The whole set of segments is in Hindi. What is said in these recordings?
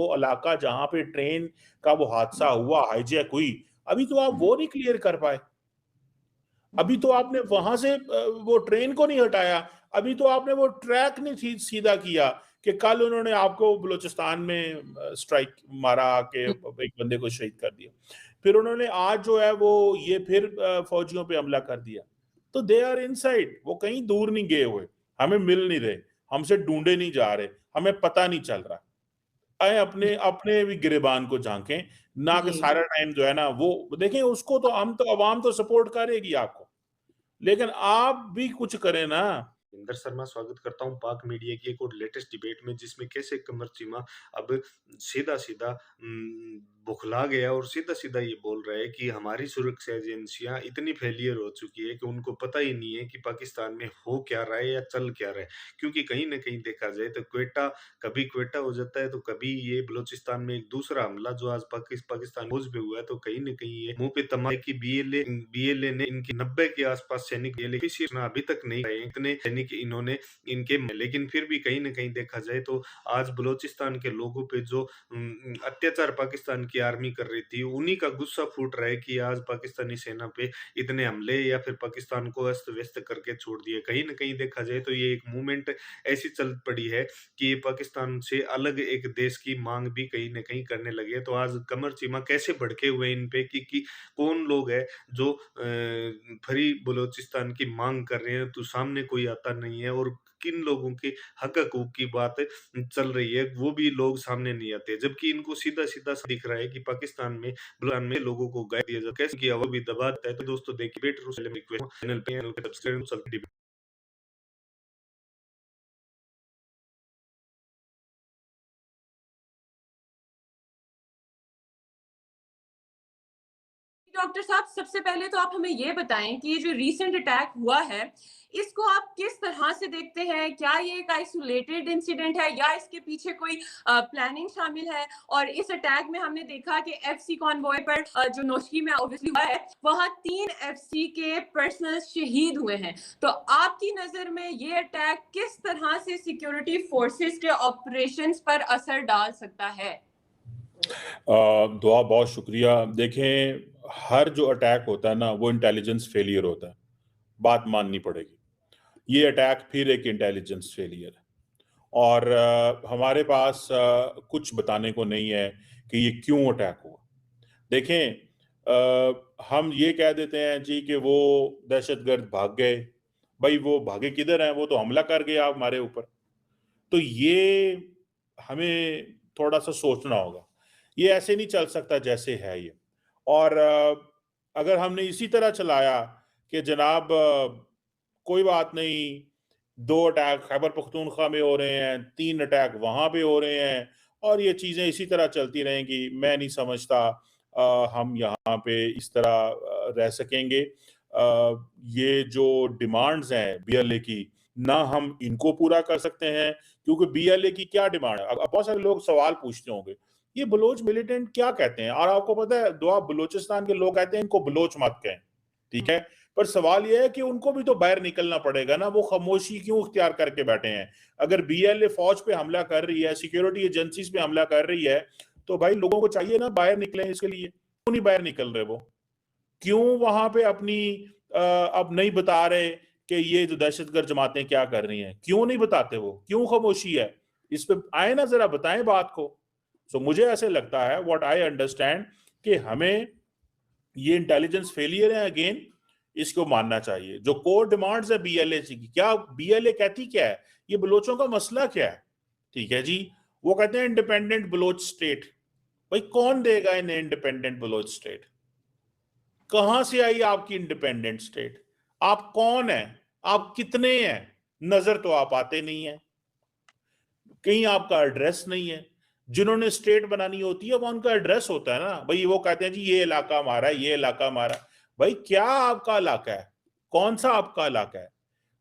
वो इलाका जहाँ पे ट्रेन का वो हादसा हुआ, हाईजैक हुई, अभी तो आप वो नहीं क्लियर कर पाए। अभी तो आपने वहां से वो ट्रेन को नहीं हटाया, अभी तो आपने वो ट्रैक नहीं सीधा किया कि कल उन्होंने आपको बलूचिस्तान में स्ट्राइक मारा के एक बंदे को शहीद कर दिया, फिर उन्होंने आज जो है वो ये फिर फौजियों पे हमला कर दिया। तो दे आर इनसाइड, वो कहीं दूर नहीं गए हुए, हमें मिल नहीं रहे, हमसे ढूंढे नहीं जा रहे, हमें पता नहीं चल रहा। आए अपने अपने भी गिरेबान को झांकें, ना कि जी। सारा टाइम जो है ना वो देखें। उसको तो हम तो अवाम तो सपोर्ट करेगी आपको, लेकिन आप भी कुछ करें ना। इंदर शर्मा स्वागत करता हूं पाक मीडिया की एक और लेटेस्ट डिबेट में, जिसमें कैसे कमर चीमा अब सीधा सीधा बुखला गया और सीधा सीधा ये बोल रहा है कि हमारी सुरक्षा एजेंसियां इतनी फेलियर हो चुकी है कि उनको पता ही नहीं है कि पाकिस्तान में हो क्या रहा है या चल क्या रहा है। क्योंकि कहीं ना कहीं देखा जाए तो क्वेटा, कभी क्वेटा हो जाता है तो कभी ये बलूचिस्तान में एक दूसरा हमला जो आज पाकिस्तान फौज पे हुआ है, तो कहीं ना कहीं ये मुंह पे तमाम की बीएलए ने इनकी 90 के आसपास सैनिक अभी तक नहीं आए इतने सैनिक इन्होंने इनके, लेकिन फिर भी कहीं ना कहीं देखा जाए तो आज बलूचिस्तान के लोगों पे जो अत्याचार पाकिस्तान की आर्मी कर रही थी, उन्हीं का गुस्सा फूट रहा है कि आज पाकिस्तानी सेना पे इतने हमले या फिर पाकिस्तान को अस्त व्यस्त करके छोड़ दिए। कहीं ना कहीं देखा जाए तो ये एक मूवमेंट ऐसी चल पड़ी है कि पाकिस्तान से अलग एक देश की मांग भी कहीं ना कहीं करने लगे। तो आज कमर चीमा कैसे भड़के हुए इन पे कि कौन लोग है जो फ्री बलूचिस्तान की मांग कर रहे हैं, तो सामने कोई आता नहीं है, और किन लोगों के हक हकूक की बात चल रही है वो भी लोग सामने नहीं आते, जबकि इनको सीधा सीधा दिख रहा है कि पाकिस्तान में बुलान में लोगों को गाय दिया जाता है, कैसे किया वो भी दबा देता है। तो दोस्तों देखिए चैनल पे सब्सक्राइब डॉक्टर साहब, सबसे पहले तो आप हमें ये बताएं कि ये जो रीसेंट अटैक हुआ है, इसको आप किस तरह से देखते हैं? क्या ये एक आइसोलेटेड इंसिडेंट है या इसके पीछे कोई प्लानिंग शामिल है? और इस अटैक में हमने देखा कि एफसी कॉन्वॉय पर जो नौशकी में ऑब्वियसली हुआ है, वहां 3 एफसी के पर्सनल शहीद हुए हैं। तो आपकी नजर में ये अटैक किस तरह से सिक्योरिटी फोर्सेस के ऑपरेशंस पर असर डाल सकता है? दुआ बहुत शुक्रिया। देखें, हर जो अटैक होता है ना वो इंटेलिजेंस फेलियर होता है, बात माननी पड़ेगी। ये अटैक फिर एक इंटेलिजेंस फेलियर है, और हमारे पास कुछ बताने को नहीं है कि ये क्यों अटैक हुआ। देखें, हम ये कह देते हैं जी कि वो दहशतगर्द भाग गए। भाई वो भागे किधर हैं? वो तो हमला कर गया हमारे ऊपर। तो ये हमें थोड़ा-सा सोचना होगा। ये ऐसे नहीं चल सकता जैसे है ये। और अगर हमने इसी तरह चलाया कि जनाब कोई बात नहीं, 2 अटैक खैबर पख्तूनख्वा में हो रहे हैं, 3 अटैक वहाँ पे हो रहे हैं और ये चीज़ें इसी तरह चलती रहेंगी, मैं नहीं समझता हम यहाँ पे इस तरह रह सकेंगे। ये जो डिमांड्स हैं बीएलए की, ना हम इनको पूरा कर सकते हैं, क्योंकि बीएलए की क्या डिमांड है? अब बहुत सारे लोग सवाल पूछते होंगे, ये बलोच मिलिटेंट क्या कहते हैं? और आपको पता है दुआ बलूचिस्तान के लोग कहते हैं इनको बलोच मत कहें, ठीक है? पर सवाल ये है कि उनको भी तो बाहर निकलना पड़ेगा ना, वो खामोशी क्यों इख्तियार करके बैठे हैं? अगर बीएलए फौज पे हमला कर रही है, सिक्योरिटी एजेंसीज पे हमला कर रही है, तो भाई लोगों को चाहिए ना बाहर निकलें इसके लिए। क्यों नहीं बाहर निकल रहे वो? क्यों वहां पे अपनी अब नहीं बता रहे कि ये जो दहशतगर्द जमातें क्या कर रही हैं? क्यों नहीं बताते वो? क्यों खामोशी है? इस पे आए ना, जरा बताएं बात को। सो मुझे ऐसे लगता है, व्हाट आई अंडरस्टैंड, कि हमें ये इंटेलिजेंस फेलियर है अगेन, इसको मानना चाहिए। जो कोर डिमांड्स है बीएलए की, क्या बीएलए कहती क्या है? ये बलोचों का मसला क्या है? ठीक है जी, वो कहते हैं इंडिपेंडेंट बलोच स्टेट। भाई कौन देगा इन्हें इंडिपेंडेंट बलोच स्टेट? कहां से आई आपकी इंडिपेंडेंट स्टेट? आप कौन है? आप कितने हैं? नजर तो आप आते नहीं है, कहीं आपका एड्रेस नहीं है। जिन्होंने स्टेट बनानी होती है वो उनका एड्रेस होता है ना भाई। वो कहते हैं जी ये इलाका हमारा है, ये इलाका हमारा। भाई क्या आपका इलाका है? कौन सा आपका इलाका है?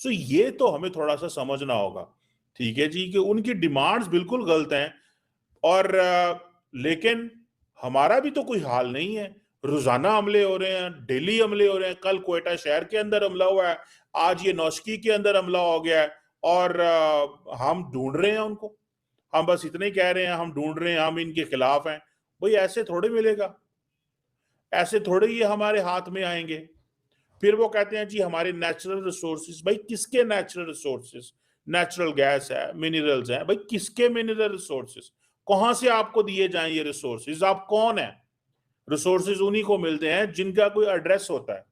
सो ये तो हमें थोड़ा सा समझना होगा, ठीक है जी, कि उनकी डिमांड्स बिल्कुल गलत हैं। और लेकिन हमारा भी तो कोई हाल नहीं है। रोजाना हमले हो रहे हैं, डेली हमले हो रहे हैं। कल क्वेटा शहर के अंदर हमला हुआ है, आज ये नौशकी के अंदर हमला हो गया है, और हम ढूंढ रहे हैं उनको। हम बस इतने ही कह रहे हैं, हम ढूंढ रहे हैं, हम इनके खिलाफ हैं। भाई ऐसे थोड़े मिलेगा, ऐसे थोड़े ये हमारे हाथ में आएंगे। फिर वो कहते हैं जी हमारे नेचुरल रिसोर्सेज। भाई किसके नेचुरल रिसोर्सेज? नेचुरल गैस है, मिनरल्स है, भाई किसके मिनरल रिसोर्सेज? कहां से आपको दिए जाएं ये रिसोर्सेज? आप कौन है? रिसोर्सेज उन्हीं को मिलते हैं जिनका कोई एड्रेस होता है,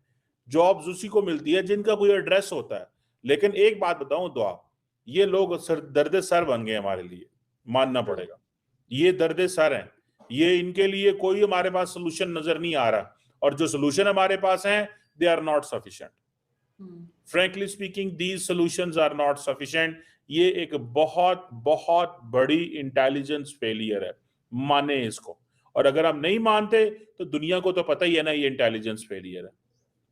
जॉब्स उसी को मिलती है जिनका कोई एड्रेस होता है। लेकिन एक बात बताऊं दुआ, ये लोग दर्द सर बन गए हमारे लिए, मानना पड़ेगा। ये दर्द सर हैं, ये इनके लिए कोई हमारे पास सोल्यूशन नजर नहीं आ रहा, और जो सोल्यूशन हमारे पास हैं they are not sufficient. Frankly speaking, these solutions are not sufficient. ये एक बहुत बहुत बड़ी इंटेलिजेंस फेलियर है, माने इसको। और अगर हम नहीं मानते तो दुनिया को तो पता ही है ना ये इंटेलिजेंस फेलियर है।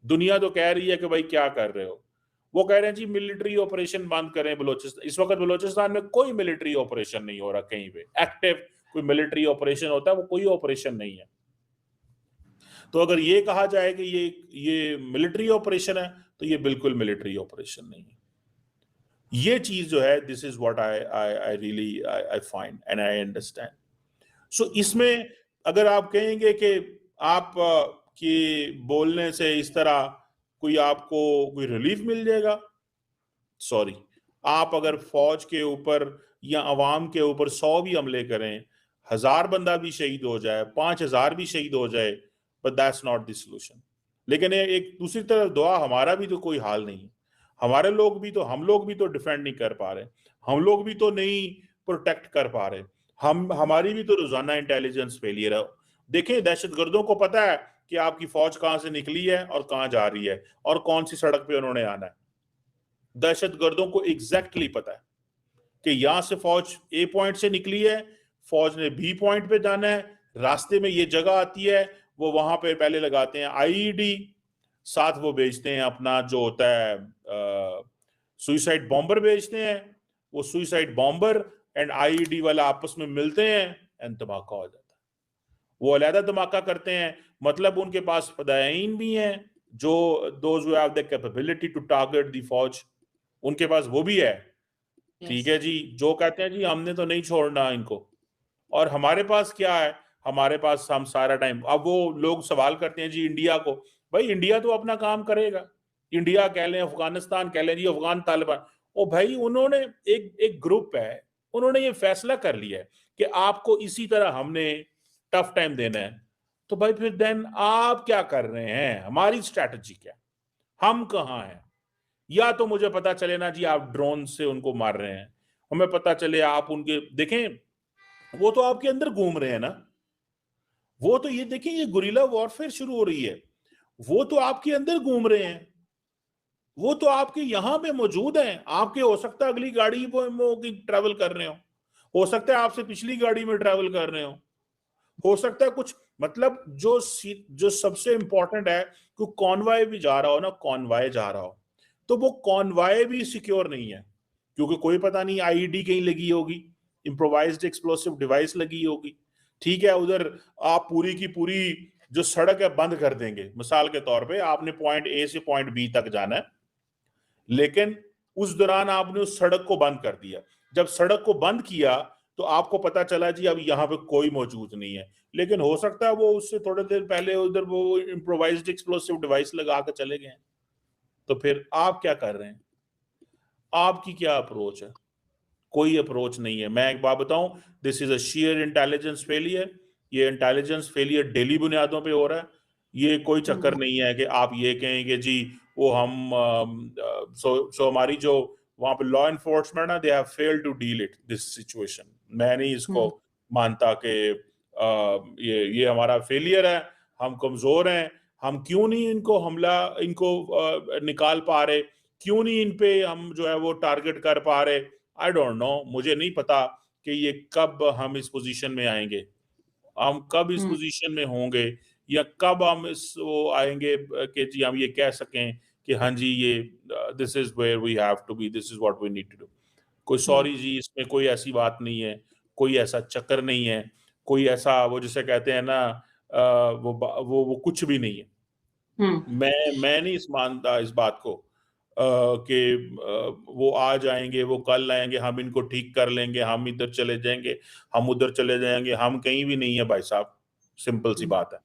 दुनिया तो कह रही है कि भाई क्या कर रहे हो? वो कह रहे हैं जी मिलिट्री ऑपरेशन बंद करें बलोचिस्तान। इस वक्त बलोचिस्तान में कोई मिलिट्री ऑपरेशन नहीं हो रहा कहीं पे एक्टिव। कोई मिलिट्री ऑपरेशन होता है वो कोई ऑपरेशन नहीं है। तो अगर ये कहा जाए कि ये मिलिट्री ऑपरेशन है तो ये बिल्कुल मिलिट्री ऑपरेशन नहीं है। ये चीज जो है, this is what I really I find and I understand. So इसमें अगर आप कहेंगे कि आप कि बोलने से इस तरह कोई आपको कोई रिलीफ मिल जाएगा, सॉरी। आप अगर फौज के ऊपर या अवाम के ऊपर 100 भी हमले करें, 1000 बंदा भी शहीद हो जाए, 5000 भी शहीद हो जाए, but that's not the solution. लेकिन एक दूसरी तरफ दुआ, हमारा भी तो कोई हाल नहीं है। हमारे लोग भी तो, हम लोग भी तो डिफेंड नहीं कर पा रहे, हम लोग भी तो नहीं प्रोटेक्ट कर पा रहे। हमारी भी तो रोजाना इंटेलिजेंस फेलियर है। देखें, दहशतगर्दों को पता है कि आपकी फौज कहां से निकली है और कहां जा रही है और कौन सी सड़क पे उन्होंने आना है। दहशतगर्दों को एग्जैक्टली पता है कि यहां से फौज ए पॉइंट से निकली है, फौज ने बी पॉइंट पे जाना है, रास्ते में ये जगह आती है, वो वहां पे पहले लगाते हैं आईईडी, साथ वो बेचते हैं अपना जो होता है सुइसाइड बॉम्बर बेचते हैं। वो सुइसाइड बॉम्बर एंड आईईडी वाला आपस में मिलते हैं एंड धमाका हो जाता है। वो अलहदा धमाका करते हैं, मतलब उनके पास फदायीन भी हैं जो those who have the capability to target the फौज, उनके पास वो भी है। ठीक है जी, जो कहते हैं जी हमने तो नहीं छोड़ना इनको। और हमारे पास क्या है? हमारे पास हम सारा टाइम, अब वो लोग सवाल करते हैं जी इंडिया को, भाई इंडिया तो अपना काम करेगा। इंडिया कह लें, अफगानिस्तान कह लें जी, अफगान तालिबान, ओ भाई उन्होंने एक ग्रुप है, उन्होंने ये फैसला कर लिया है कि आपको इसी तरह हमने टफ टाइम देना है। तो भाई फिर देन आप क्या कर रहे हैं? हमारी स्ट्रैटेजी क्या? हम कहाँ हैं? या तो मुझे पता चले ना जी आप ड्रोन से उनको मार रहे हैं, हमें पता चले आप उनके, देखें वो तो आपके अंदर घूम रहे हैं ना, वो तो ये देखें ये गुरिल्ला वॉरफेयर शुरू हो रही है, वो तो आपके अंदर घूम रहे हैं, वो तो आपके यहां पे मौजूद हैं। आपके हो सकता है अगली गाड़ी में ट्रैवल कर रहे हो सकता है आपसे पिछली गाड़ी में ट्रैवल कर रहे हो सकता है कुछ, मतलब जो सबसे इंपॉर्टेंट है कि कॉन्वॉय भी जा रहा हो ना, कॉन्वॉय जा रहा हो, तो वो कॉन्वॉय भी सिक्योर नहीं है, क्योंकि कोई पता नहीं आईईडी कहीं लगी होगी, इम्प्रोवाइज्ड एक्सप्लोसिव डिवाइस लगी होगी। ठीक है, उधर आप पूरी की पूरी जो सड़क है बंद कर देंगे। मिसाल के तौर पे आपने पॉइंट ए से पॉइंट बी तक जाना है, लेकिन उस दौरान आपने उस सड़क को बंद कर दिया। जब सड़क को बंद किया तो आपको पता चला जी अब यहाँ पे कोई मौजूद नहीं है, लेकिन हो सकता है वो उससे थोड़ी देर पहले उधर वो इम्प्रोवाइज्ड एक्सप्लोसिव डिवाइस लगा के चले गए। तो फिर आप क्या कर रहे हैं? आपकी क्या अप्रोच है? कोई अप्रोच नहीं है। मैं एक बात बताऊं, this is a share intelligence failure. ये इंटेलिजेंस फेलियर डेली बुनियादों पे हो रहा है। ये कोई चक्कर नहीं है कि आप ये कहेंगे जी वो हम सो हमारी जो वहां पे लॉ एनफोर्समेंट है, they have failed to deal it this situation. मैं नहीं इसको मानता कि ये हमारा फेलियर है, हम कमजोर हैं, हम क्यों नहीं इनको निकाल पा रहे, क्यों नहीं इन पे हम जो है वो टारगेट कर पा रहे। आई डोंट नो, मुझे नहीं पता कि ये कब हम इस पोजीशन में आएंगे, हम कब इस पोजीशन में होंगे, या कब हम इस वो आएंगे कि जी हम ये कह सकें कि हाँ जी ये this is where we have to be, this is what we need to do. कोई सॉरी जी, इसमें कोई ऐसी बात नहीं है, कोई ऐसा चक्कर नहीं है, कोई ऐसा वो जिसे कहते हैं ना वो कुछ भी नहीं है। मैं नहीं मानता इस बात को। कि वो आ जाएँगे, वो कल आएँगे, हम इनको ठीक कर लेंगे, हम इधर चले जाएँगे, हम उधर चले जाएँगे, हम कहीं भी नहीं है भाई साहब, सिंपल सी हुँ, बात है।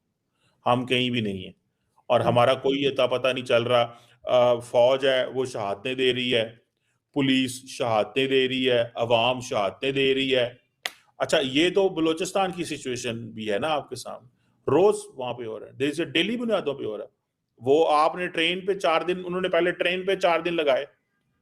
हम कहीं भी नहीं हैं और हुँ, हमारा कोई अता पता नहीं चल रहा। फ़ौज है वो शहादतें दे रही है, पुलिस शहादतें दे रही है, अवाम शहादतें दे रही है। अच्छा ये तो बलूचिस्तान की सिचुएशन भी है ना आपके सामने, रोज़ वहाँ पे हो रहा है, जैसे डेली बुनियादों पे हो रहा है। वो आपने ट्रेन पे 4 दिन उन्होंने पहले ट्रेन पे 4 दिन लगाए,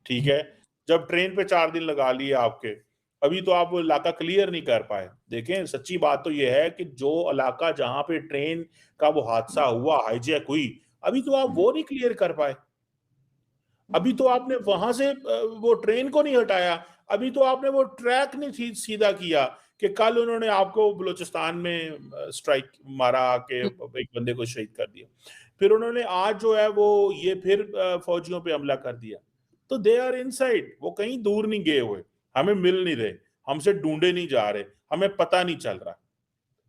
ठीक हुँ, है? जब ट्रेन पे 4 दिन लगा लिए आपके, अभी तो आप वो इलाका क्लियर नहीं कर पाए। देखें, सच्ची बात तो ये है कि जो इलाका जहाँ पे ट्रेन का वो हादसा हुआ, हाइजैक हुई, अभी तो आप हुँ, वो नहीं क्लियर कर पाए। अभी तो आपने वहाँ से वो ट्रेन को नहीं हटाया, अभी तो आपने वो ट्रैक नहीं सीधा किया कि कल उन्होंने आपको बलूचिस्तान में स्ट्राइक मारा आके हुँ, एक बंदे को शहीद कर दिया। फिर उन्होंने आज जो है वो ये फिर फौजियों पे हमला कर दिया। तो दे आर इनसाइड, वो कहीं दूर नहीं गए हुए, हमें मिल नहीं रहे, हमसे ढूँढे नहीं जा रहे, हमें पता नहीं चल रहा।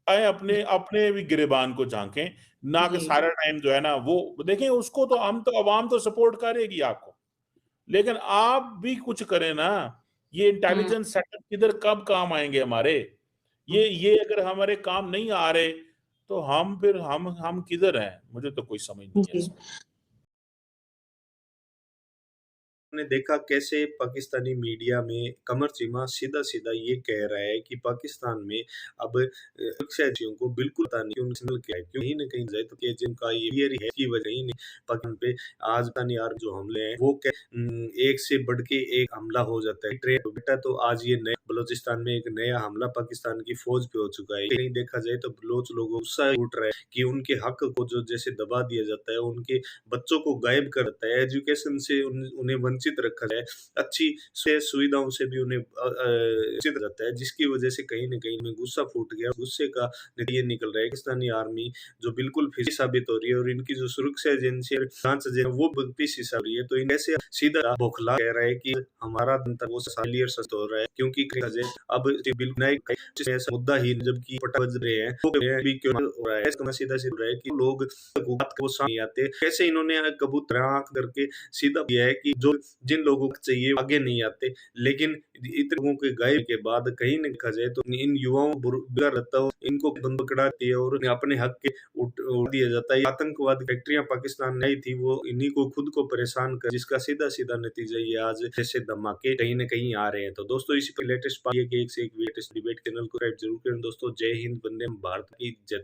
आए अपने अपने भी गिरेबान को झाँकें, ना कि जी, सारा टाइम जो है ना वो देखें उसको तो हम तो अवाम तो सपोर्ट करेगी आपको। लेकिन आप भी कुछ करें ना, ये हुँ, इंटेलिजेंस सेटअप किधर कब काम आएँगे हमारे? हुँ, ये अगर हमारे काम नहीं आ रहे, तो हम फिर हम किधर हैं? मुझे तो कोई समझ नहीं है जी, इसमें। ने देखा कैसे पाकिस्तानी मीडिया में कमर चीमा सीधा-सीधा ये कह रहा है कि पाकिस्तान में अब सुरक्षार्थियों को बिल्कुल पता नहीं उनसे क्या है। कहीं न कहीं ज़ाहिर है जिनका ये थियरी है कि वजह ही नहीं पाकिस्तान पे आज यार जो हमले हैं वो एक से बढ़ के एक हमला हो जाता है। ट्रेन बेटा तो आज ये नया बलूचिस्तान में एक नया हमला पाकिस्तान की फ़ौज पे हो चुका है। कहीं देखा जाए तो बलोच लोगों को गुस्सा उठ रहा है कि उनके हक को जो जैसे दबा दिया जाता है, उनके बच्चों को गायब कर देता है, एजुकेशन से उन्हें वंचित रखा जाए, अच्छी से सुविधाओं से भी उन्हें वंचित रहता है, जिसकी वजह से कहीं न कहीं इनमें गुस्सा फूट गया। गुस्से का नतीजा ये निकल रहा है पाकिस्तानी आर्मी जो बिल्कुल फिजी साबित हो रही है और इनकी जो सुरक्षा एजेंसी और जाँच एजेंसी है वो पीछे सा रही है। तो इन ऐसे सीधा बौखला कह रहा है कि हमारा तंत्र वो क्लियर सच हो रहा है क्योंकि कहा जाए अब ये बिल्कुल नया ऐसा मुद्दा ही जबकि पटा बज रहे हैं, वो भी क्यों हो रहा है? इसका सीधा-सीधा रहा है कि लोग बात को सामने आते। कैसे इन्होंने कबूतर आँख करके सीधा किया है कि जो जिन लोगों को चाहिए वो आगे नहीं आते। लेकिन इतने लोगों के गायब के बाद कहीं न देखा जाए तो इन युवाओं बुरा रहता हो, इनको बंद पकड़ा दिया और उन्हें अपने हक के उड़ दिया जाता है। आतंकवाद फैक्ट्रियाँ पाकिस्तान में आई थी वो इन्हीं को खुद को परेशान कर जिसका सीधा-सीधा नतीजा ये आज जैसे धमाके कहीं न कहीं आ रहे हैं। तो दोस्तों इसी पे लेटेस्ट पाइए कि एक से एक लेटेस्ट डिबेट चैनल को सब्सक्राइब ज़रूर करें दोस्तों। जय हिंद, वंदे भारत की जय।